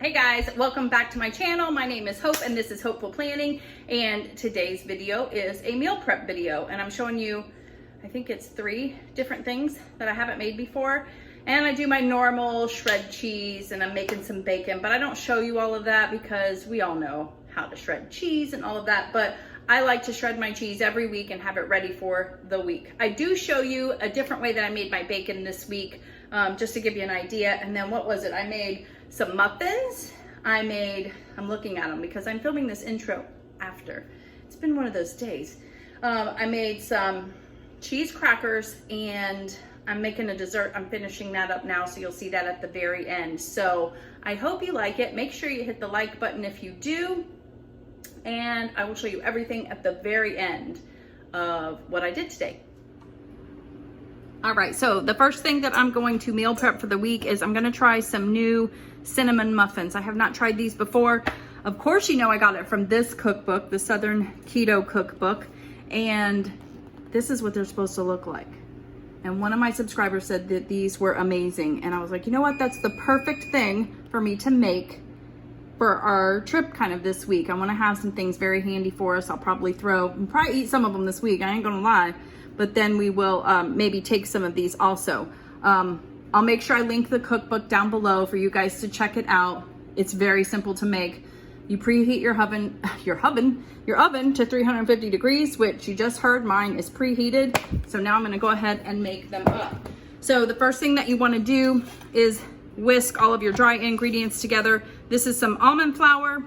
Hey guys, welcome back to my channel. My name is Hope and this is Hopeful Planning, and today's video is a meal prep video, and I'm showing you, I think it's 3 different things that I haven't made before. And I do my normal shred cheese and I'm making some bacon, but I don't show you all of that because we all know how to shred cheese and all of that, but I like to shred my cheese every week and have it ready for the week. I do show you a different way that I made my bacon this week, just to give you an idea. And then what was it? I made some muffins. I'm looking at them because I'm filming this intro after. It's been one of those days. I made some cheese crackers and I'm making a dessert. I'm finishing that up now, so you'll see that at the very end. So I hope you like it. Make sure you hit the like button if you do. And I will show you everything at the very end of what I did today. All right, so the first thing that I'm going to meal prep for the week is I'm gonna try some new cinnamon muffins. I have not tried these before. Of course, you know I got it from this cookbook, the Southern Keto cookbook, and this is what they're supposed to look like. And one of my subscribers said that these were amazing. And I was like, you know what? That's the perfect thing for me to make for our trip kind of this week. I want to have some things very handy for us. I'll probably eat some of them this week. I ain't gonna lie. But then we will maybe take some of these also. I'll make sure I link the cookbook down below for you guys to check it out. It's very simple to make. You preheat your oven to 350 degrees, which you just heard mine is preheated. So now I'm gonna go ahead and make them up. So the first thing that you wanna do is whisk all of your dry ingredients together. This is some almond flour.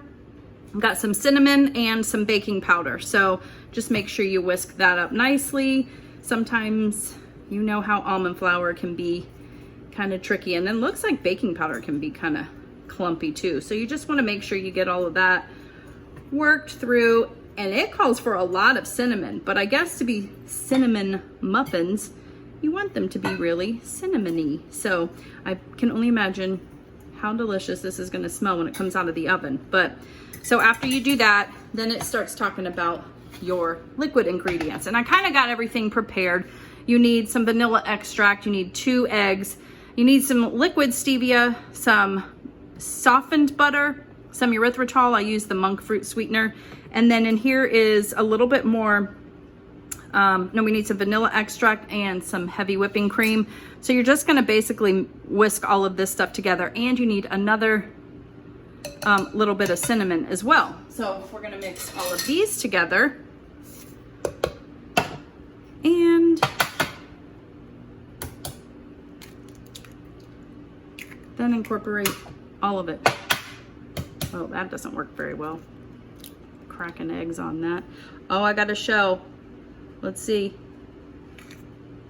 I've got some cinnamon and some baking powder. So just make sure you whisk that up nicely. Sometimes you know how almond flour can be kind of tricky, and then looks like baking powder can be kind of clumpy too. So you just want to make sure you get all of that worked through, and it calls for a lot of cinnamon, but I guess to be cinnamon muffins, you want them to be really cinnamony. So I can only imagine how delicious this is going to smell when it comes out of the oven. But so after you do that, then it starts talking about your liquid ingredients. And I kind of got everything prepared. You need some vanilla extract, you need 2 eggs, you need some liquid stevia, some softened butter, some erythritol. I use the monk fruit sweetener. And then in here is a little bit more, we need some vanilla extract and some heavy whipping cream. So you're just gonna basically whisk all of this stuff together, and you need another little bit of cinnamon as well. So we're gonna mix all of these together and then incorporate all of it. Oh, that doesn't work very well. Cracking eggs on that. Oh, I got a shell. Let's see.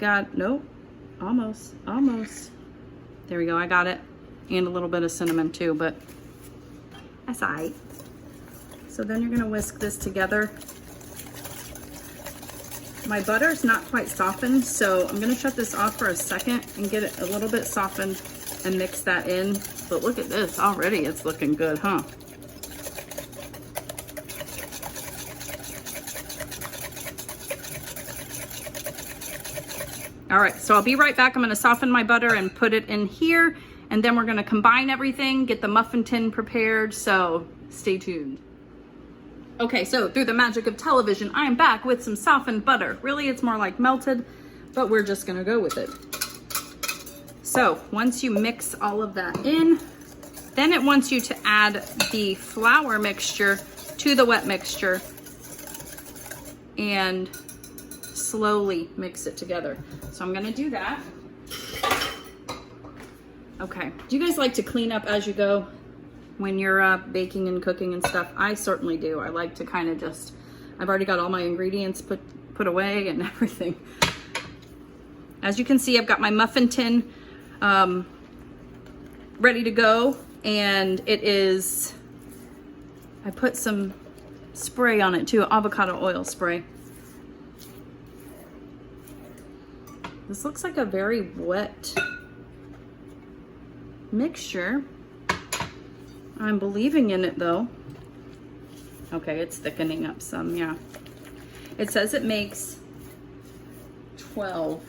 Nope. Almost. There we go, I got it. And a little bit of cinnamon too, but that's all right. So then you're gonna whisk this together. My butter's not quite softened, so I'm gonna shut this off for a second and get it a little bit softened and mix that in. But look at this, already it's looking good, huh? All right, so I'll be right back. I'm gonna soften my butter and put it in here, and then we're gonna combine everything, get the muffin tin prepared, so stay tuned. Okay, so through the magic of television, I am back with some softened butter. Really, it's more like melted, but we're just gonna go with it. So once you mix all of that in, then it wants you to add the flour mixture to the wet mixture and slowly mix it together. So I'm gonna do that. Okay, do you guys like to clean up as you go when you're baking and cooking and stuff? I certainly do. I like to kind of just, I've already got all my ingredients put away and everything. As you can see, I've got my muffin tin ready to go, and it is, I put some spray on it too, avocado oil spray. This looks like a very wet mixture. I'm believing in it though. Okay, it's thickening up some, yeah. It says it makes 12,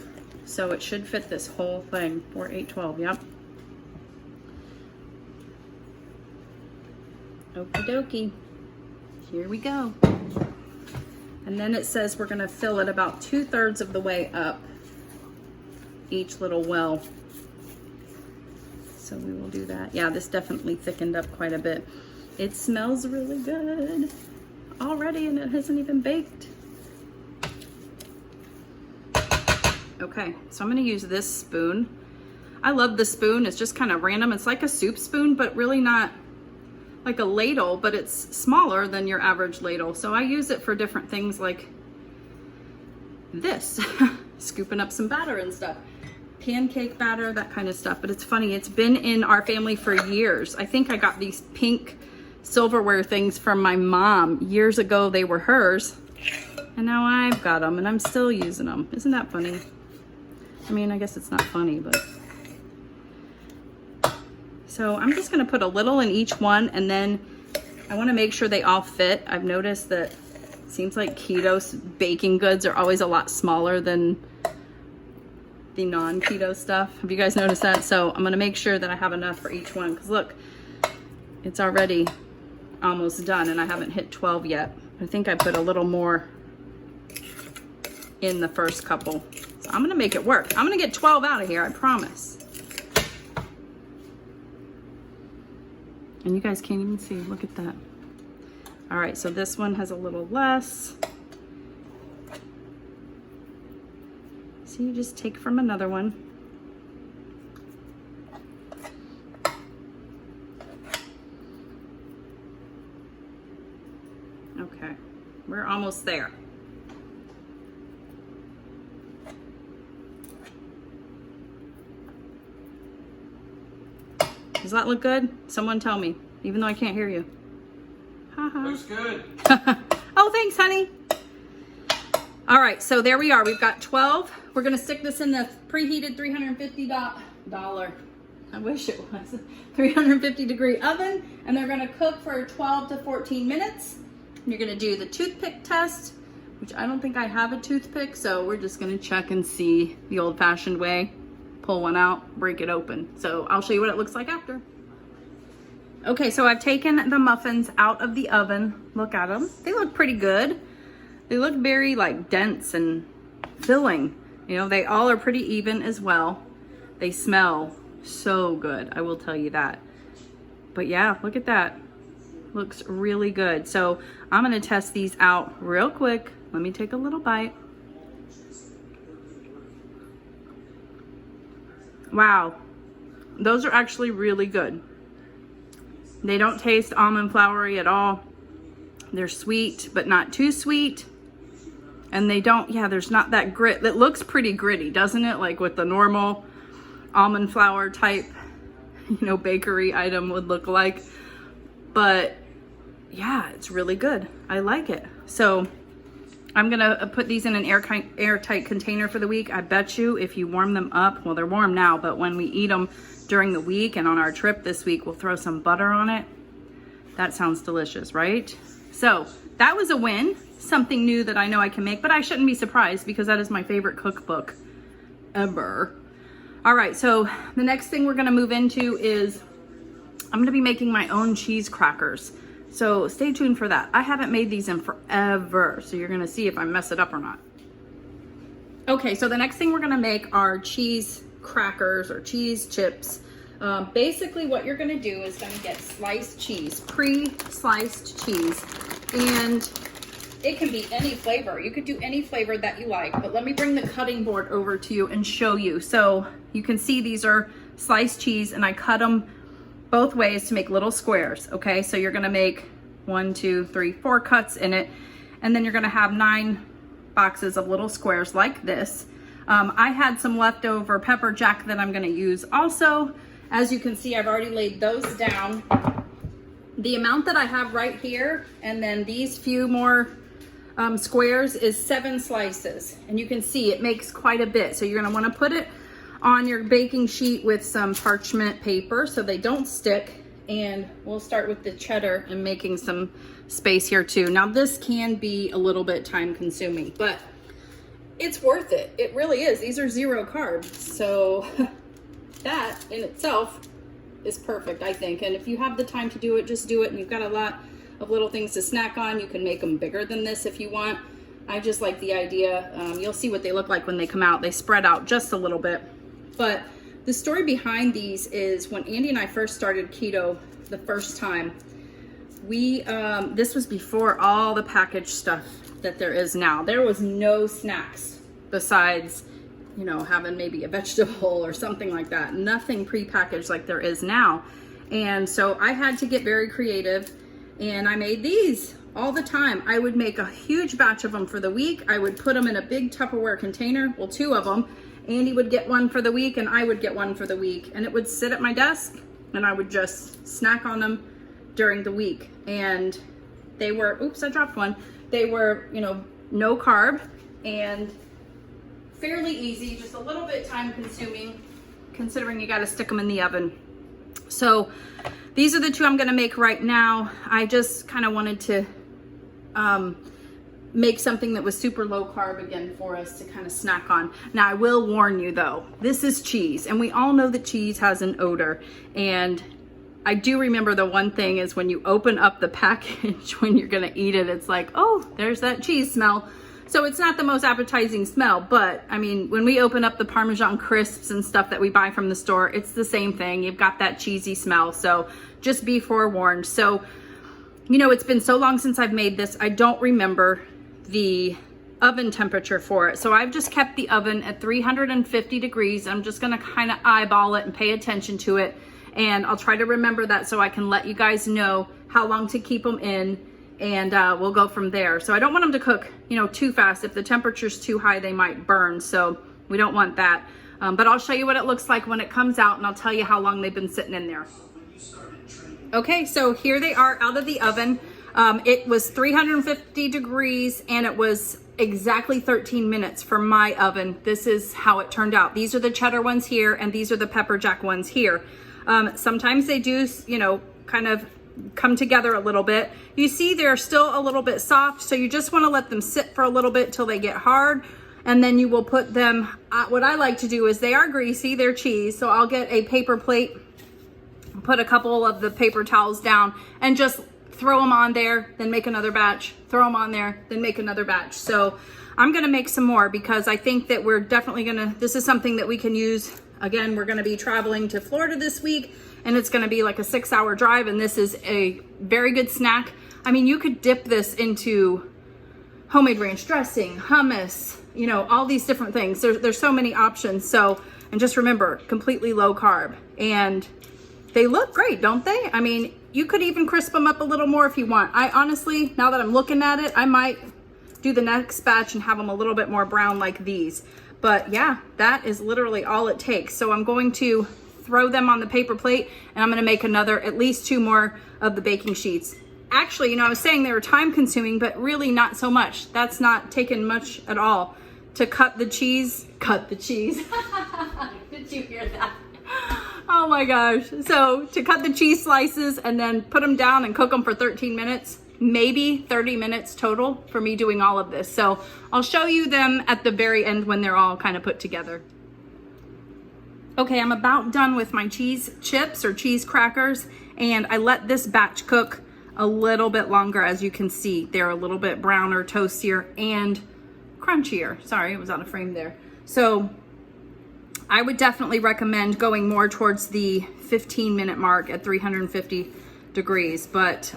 so it should fit this whole thing. 4, 8, 12, yep. Okie dokie. Here we go. And then it says we're gonna fill it about 2/3 of the way up each little well. So we will do that. Yeah, this definitely thickened up quite a bit. It smells really good already, and it hasn't even baked. Okay, so I'm gonna use this spoon. I love the spoon. It's just kind of random. It's like a soup spoon, but really not like a ladle, but it's smaller than your average ladle. So I use it for different things like this, scooping up some batter and stuff. Pancake batter, that kind of stuff. But it's funny, it's been in our family for years. I think I got these pink silverware things from my mom years ago. They were hers, and now I've got them and I'm still using them. Isn't that funny? I mean, I guess it's not funny, but. So I'm just gonna put a little in each one, and then I wanna make sure they all fit. I've noticed that it seems like keto baking goods are always a lot smaller than the non-keto stuff. Have you guys noticed that? So I'm gonna make sure that I have enough for each one, because look, it's already almost done and I haven't hit 12 yet. I think I put a little more in the first couple. So I'm gonna make it work. I'm gonna get 12 out of here, I promise. And you guys can't even see, look at that. All right, so this one has a little less. So you just take from another one. Okay, we're almost there. Does that look good? Someone tell me, even though I can't hear you. Looks good. Oh, thanks, honey. All right, so there we are. We've got 12. We're gonna stick this in the preheated $350, I wish it was, 350 degree oven, and they're gonna cook for 12 to 14 minutes. You're gonna do the toothpick test, which I don't think I have a toothpick, so we're just gonna check and see the old fashioned way. Pull one out, break it open. So I'll show you what it looks like after. Okay, so I've taken the muffins out of the oven. Look at them. They look pretty good. They look very like dense and filling. You know, they all are pretty even as well. They smell so good, I will tell you that. But yeah, look at that. Looks really good. So I'm gonna test these out real quick. Let me take a little bite. Wow, those are actually really good. They don't taste almond floury at all. They're sweet, but not too sweet. And they don't, yeah, there's not that grit. It looks pretty gritty, doesn't it? Like what the normal almond flour type, you know, bakery item would look like. But yeah, it's really good. I like it. So I'm gonna put these in an airtight container for the week. I bet you if you warm them up, well, they're warm now, but when we eat them during the week and on our trip this week, we'll throw some butter on it. That sounds delicious, right? So that was a win, something new that I know I can make, but I shouldn't be surprised because that is my favorite cookbook ever. All right, so the next thing we're gonna move into is I'm gonna be making my own cheese crackers. So stay tuned for that. I haven't made these in forever, so you're gonna see if I mess it up or not. Okay, so the next thing we're gonna make are cheese crackers or cheese chips. Basically what you're gonna do is gonna get sliced cheese, pre-sliced cheese, and it can be any flavor. You could do any flavor that you like, but let me bring the cutting board over to you and show you. So you can see these are sliced cheese, and I cut them both ways to make little squares. Okay, so you're gonna make 1, 2, 3, 4 cuts in it, and then you're gonna have 9 boxes of little squares like this. I had some leftover pepper jack that I'm gonna use also. As you can see, I've already laid those down. The amount that I have right here, and then these few more squares, is 7 slices. And you can see it makes quite a bit. So you're gonna wanna put it on your baking sheet with some parchment paper so they don't stick. And we'll start with the cheddar and making some space here too. Now this can be a little bit time consuming, but it's worth it. It really is. These are 0 carbs. So that in itself is perfect, I think. And if you have the time to do it, just do it. And you've got a lot of little things to snack on. You can make them bigger than this if you want. I just like the idea. You'll see what they look like when they come out. They spread out just a little bit. But the story behind these is when Andy and I first started keto the first time, this was before all the packaged stuff that there is now. There was no snacks besides, you know, having maybe a vegetable or something like that. Nothing prepackaged like there is now. And so I had to get very creative, and I made these all the time. I would make a huge batch of them for the week. I would put them in a big Tupperware container, well, 2 of them. Andy would get one for the week and I would get one for the week, and it would sit at my desk and I would just snack on them during the week. And they were, oops, I dropped one. They were, you know, no carb and fairly easy, just a little bit time consuming considering you got to stick them in the oven. So these are the 2 I'm going to make right now. I just kind of wanted to make something that was super low carb again for us to kind of snack on. Now I will warn you though, this is cheese, and we all know that cheese has an odor. And I do remember the one thing is when you open up the package when you're gonna eat it, it's like, oh, there's that cheese smell. So it's not the most appetizing smell, but I mean, when we open up the Parmesan crisps and stuff that we buy from the store, it's the same thing. You've got that cheesy smell. So just be forewarned. So, you know, it's been so long since I've made this, I don't remember the oven temperature for it. So I've just kept the oven at 350 degrees. I'm just gonna kind of eyeball it and pay attention to it. And I'll try to remember that so I can let you guys know how long to keep them in, and we'll go from there. So I don't want them to cook, you know, too fast. If the temperature's too high, they might burn. So we don't want that. But I'll show you what it looks like when it comes out, and I'll tell you how long they've been sitting in there. Okay, so here they are out of the oven. It was 350 degrees and it was exactly 13 minutes for my oven. This is how it turned out. These are the cheddar ones here and these are the pepper jack ones here. Sometimes they do, you know, kind of come together a little bit. You see they're still a little bit soft, so you just want to let them sit for a little bit till they get hard, and then you will put them, what I like to do is, they are greasy, they're cheese, so I'll get a paper plate, put a couple of the paper towels down and just throw them on there, then make another batch, throw them on there, then make another batch. So I'm gonna make some more because I think that we're definitely gonna, this is something that we can use. Again, we're gonna be traveling to Florida this week and it's gonna be like a 6-hour drive, and this is a very good snack. I mean, you could dip this into homemade ranch dressing, hummus, you know, all these different things. There's so many options. So, and just remember, completely low carb. And they look great, don't they? I mean, you could even crisp them up a little more if you want. I honestly, now that I'm looking at it, I might do the next batch and have them a little bit more brown like these. But yeah, that is literally all it takes. So I'm going to throw them on the paper plate, and I'm gonna make at least 2 more of the baking sheets. Actually, you know, I was saying they were time consuming, but really not so much. That's not taking much at all. To cut the cheese. Did you hear that? Oh my gosh. So to cut the cheese slices and then put them down and cook them for 13 minutes, maybe 30 minutes total for me doing all of this. So I'll show you them at the very end when they're all kind of put together. Okay, I'm about done with my cheese chips or cheese crackers, and I let this batch cook a little bit longer. As you can see, they're a little bit browner, toastier, and crunchier. Sorry, it was out of frame there. So I would definitely recommend going more towards the 15-minute mark at 350 degrees, but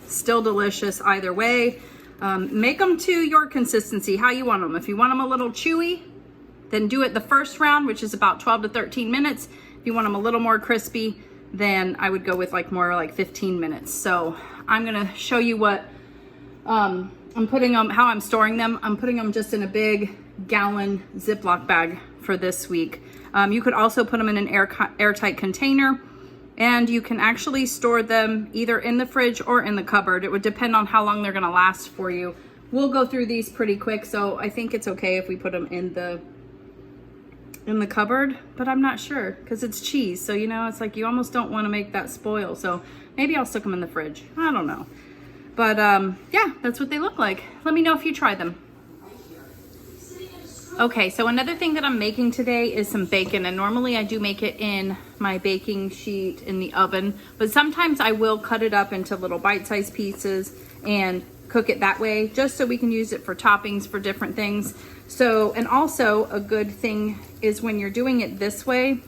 still delicious either way. Make them to your consistency, how you want them. If you want them a little chewy, then do it the first round, which is about 12 to 13 minutes. If you want them a little more crispy, then I would go with more like 15 minutes. So I'm gonna show you what I'm putting them, how I'm storing them. I'm putting them just in a big gallon Ziploc bag for this week. You could also put them in an airtight container, and you can actually store them either in the fridge or in the cupboard. It would depend on how long they're gonna last for you. We'll go through these pretty quick, so I think it's okay if we put them in the cupboard, but I'm not sure because it's cheese. So, you know, it's like you almost don't want to make that spoil. So maybe I'll stick them in the fridge. I don't know. But yeah, that's what they look like. Let me know if you try them. Okay, so another thing that I'm making today is some bacon, and normally I do make it in my baking sheet in the oven, but sometimes I will cut it up into little bite-sized pieces and cook it that way, just so we can use it for toppings for different things. So, and also a good thing is when you're doing it this way,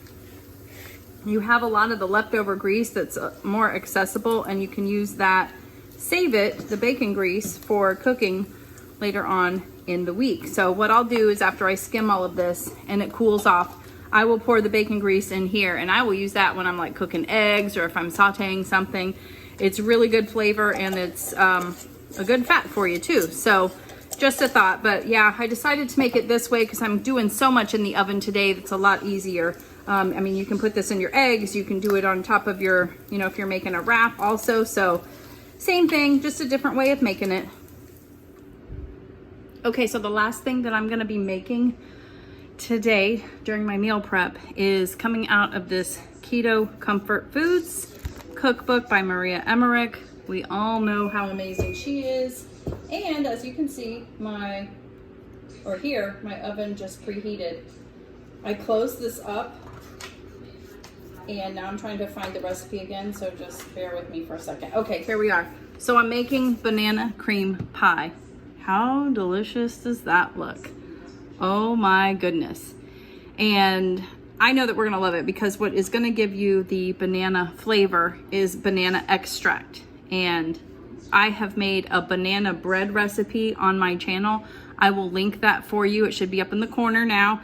you have a lot of the leftover grease that's more accessible, and you can use that, save it, the bacon grease, for cooking later on in the week. So what I'll do is after I skim all of this and it cools off, I will pour the bacon grease in here, and I will use that when I'm like cooking eggs or if I'm sauteing something. It's really good flavor, and it's a good fat for you too. So just a thought, but yeah, I decided to make it this way because I'm doing so much in the oven today that's a lot easier. I mean, you can put this in your eggs, you can do it on top of your, you know, if you're making a wrap also. So same thing, just a different way of making it. Okay, so the last thing that I'm gonna be making today during my meal prep is coming out of this Keto Comfort Foods cookbook by Maria Emmerich. We all know how amazing she is. And as you can see, my oven just preheated. I closed this up, and now I'm trying to find the recipe again, so just bear with me for a second. Okay, here we are. So I'm making banana cream pie. How delicious does that look? Oh my goodness. And I know that we're gonna love it because what is gonna give you the banana flavor is banana extract. And I have made a banana bread recipe on my channel. I will link that for you. It should be up in the corner now.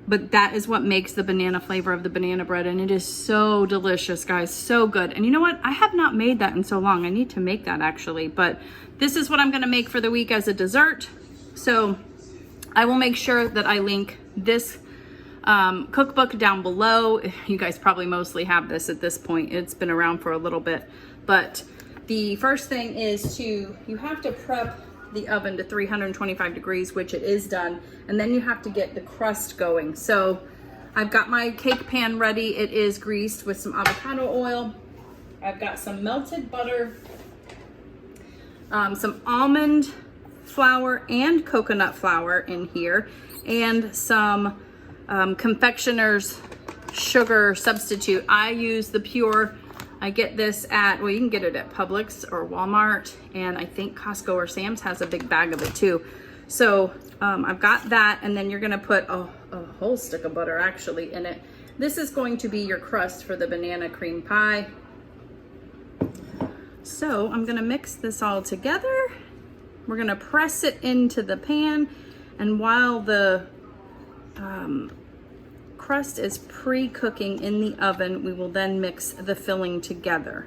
But that is what makes the banana flavor of the banana bread, and it is so delicious, guys, so good. And you know what? I have not made that in so long. I need to make that actually, but this is what I'm gonna make for the week as a dessert. So I will make sure that I link this cookbook down below. You guys probably mostly have this at this point. It's been around for a little bit, but the first thing is you have to prep the oven to 325 degrees, which it is done, and then you have to get the crust going. So I've got my cake pan ready. It is greased with some avocado oil. I've got some melted butter, some almond flour and coconut flour in here, and some confectioner's sugar substitute. I use the pure. I get this at, well, you can get it at Publix or Walmart, and I think Costco or Sam's has a big bag of it too. So I've got that, and then you're gonna put a whole stick of butter actually in it. This is going to be your crust for the banana cream pie. So I'm gonna mix this all together. We're gonna press it into the pan, and while the crust is pre-cooking in the oven, we will then mix the filling together.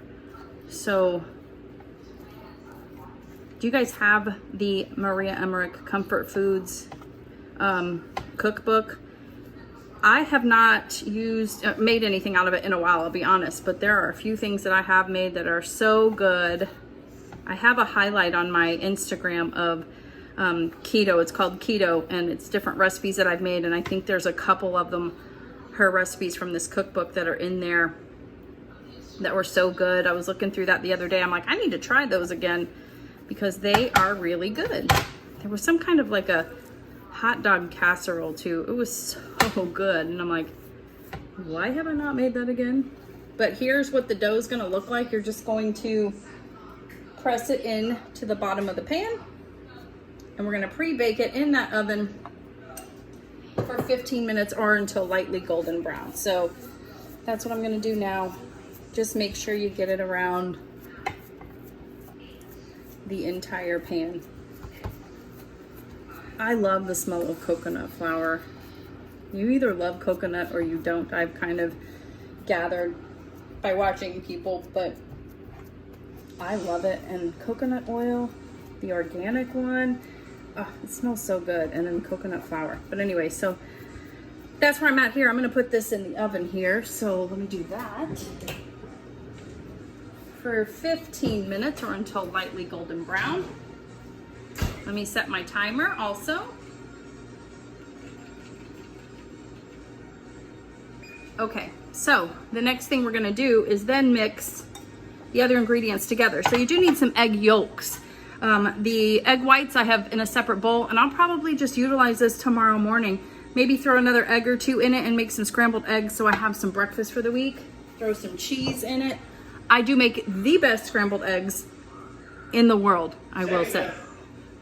So do you guys have the Maria Emmerich Comfort Foods cookbook? I have not made anything out of it in a while, I'll be honest, but there are a few things that I have made that are so good. I have a highlight on my Instagram of keto. It's called Keto, and it's different recipes that I've made, and I think there's a couple of them, her recipes from this cookbook, that are in there that were so good. I was looking through that the other day. I'm like, I need to try those again because they are really good. There was some kind of like a hot dog casserole too. It was so good, and I'm like, why have I not made that again? But here's what the dough is going to look like. You're just going to press it in to the bottom of the pan, and we're going to pre-bake it in that oven for 15 minutes or until lightly golden brown. So that's what I'm going to do now. Just make sure you get it around the entire pan. I love the smell of coconut flour. You either love coconut or you don't. I've kind of gathered by watching people, but I love it. And coconut oil, the organic one, oh, it smells so good. And then coconut flour. But anyway, so that's where I'm at here. I'm going to put this in the oven here. So let me do that for 15 minutes or until lightly golden brown. Let me set my timer also. Okay, so the next thing we're going to do is then mix the other ingredients together. So you do need some egg yolks. The egg whites I have in a separate bowl, and I'll probably just utilize this tomorrow morning. Maybe throw another egg or two in it and make some scrambled eggs so I have some breakfast for the week. Throw some cheese in it. I do make the best scrambled eggs in the world, I will say.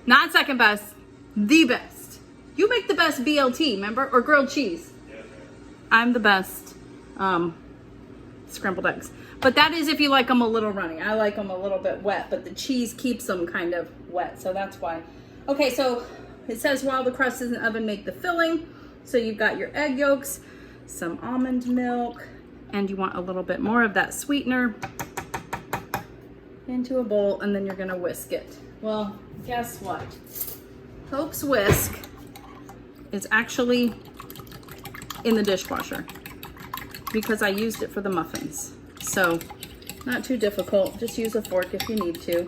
Not second best, the best. You make the best BLT, remember? Or grilled cheese. I'm the best scrambled eggs. But that is if you like them a little runny. I like them a little bit wet, but the cheese keeps them kind of wet, so that's why. Okay, so it says while the crust is in the oven, make the filling. So you've got your egg yolks, some almond milk, and you want a little bit more of that sweetener into a bowl, and then you're gonna whisk it. Well, guess what? Hope's whisk is actually in the dishwasher because I used it for the muffins. So, not too difficult. Just use a fork if you need to.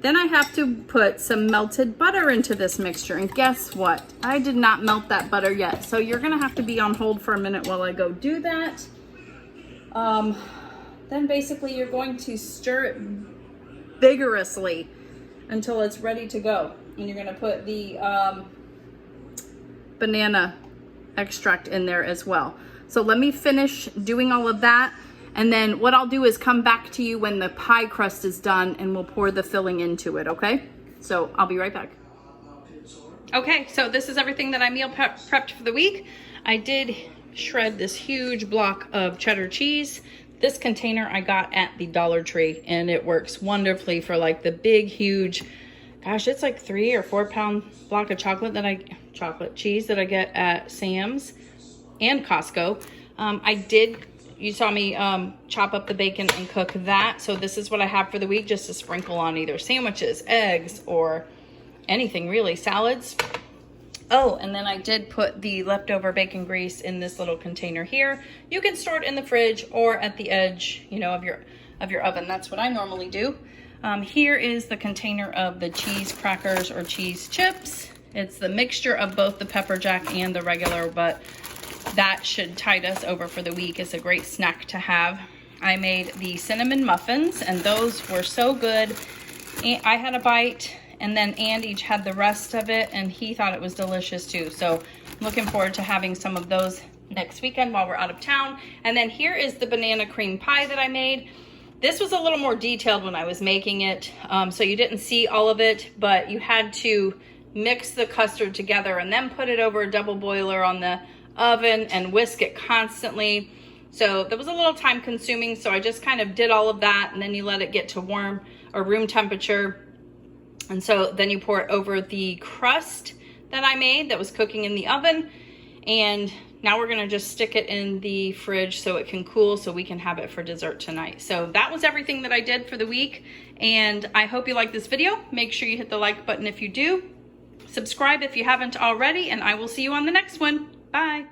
Then I have to put some melted butter into this mixture. And guess what? I did not melt that butter yet. So you're gonna have to be on hold for a minute while I go do that. Then basically you're going to stir it vigorously until it's ready to go. And you're gonna put the banana extract in there as well. So let me finish doing all of that, and then what I'll do is come back to you when the pie crust is done and we'll pour the filling into it, okay? So I'll be right back. Okay, so this is everything that I meal prepped for the week. I did shred this huge block of cheddar cheese. This container I got at the Dollar Tree, and it works wonderfully for like the big, huge, gosh, it's like 3 or 4 pound block of chocolate cheese that I get at Sam's and Costco. You saw me chop up the bacon and cook that. So this is what I have for the week, just to sprinkle on either sandwiches, eggs, or anything really, salads. Oh, and then I did put the leftover bacon grease in this little container here. You can store it in the fridge or at the edge, you know, of your oven. That's what I normally do. Here is the container of the cheese crackers or cheese chips. It's the mixture of both the pepper jack and the regular, but that should tide us over for the week. It's a great snack to have. I made the cinnamon muffins, and those were so good. I had a bite, and then Andy had the rest of it, and he thought it was delicious too. So I'm looking forward to having some of those next weekend while we're out of town. And then here is the banana cream pie that I made. This was a little more detailed when I was making it, so you didn't see all of it, but you had to mix the custard together and then put it over a double boiler on the oven and whisk it constantly. So that was a little time consuming, so I just kind of did all of that, and then you let it get to warm or room temperature. And so then you pour it over the crust that I made that was cooking in the oven. And now we're gonna just stick it in the fridge so it can cool, so we can have it for dessert tonight. So that was everything that I did for the week, and I hope you like this video. Make sure you hit the like button if you do. Subscribe if you haven't already, and I will see you on the next one. Bye.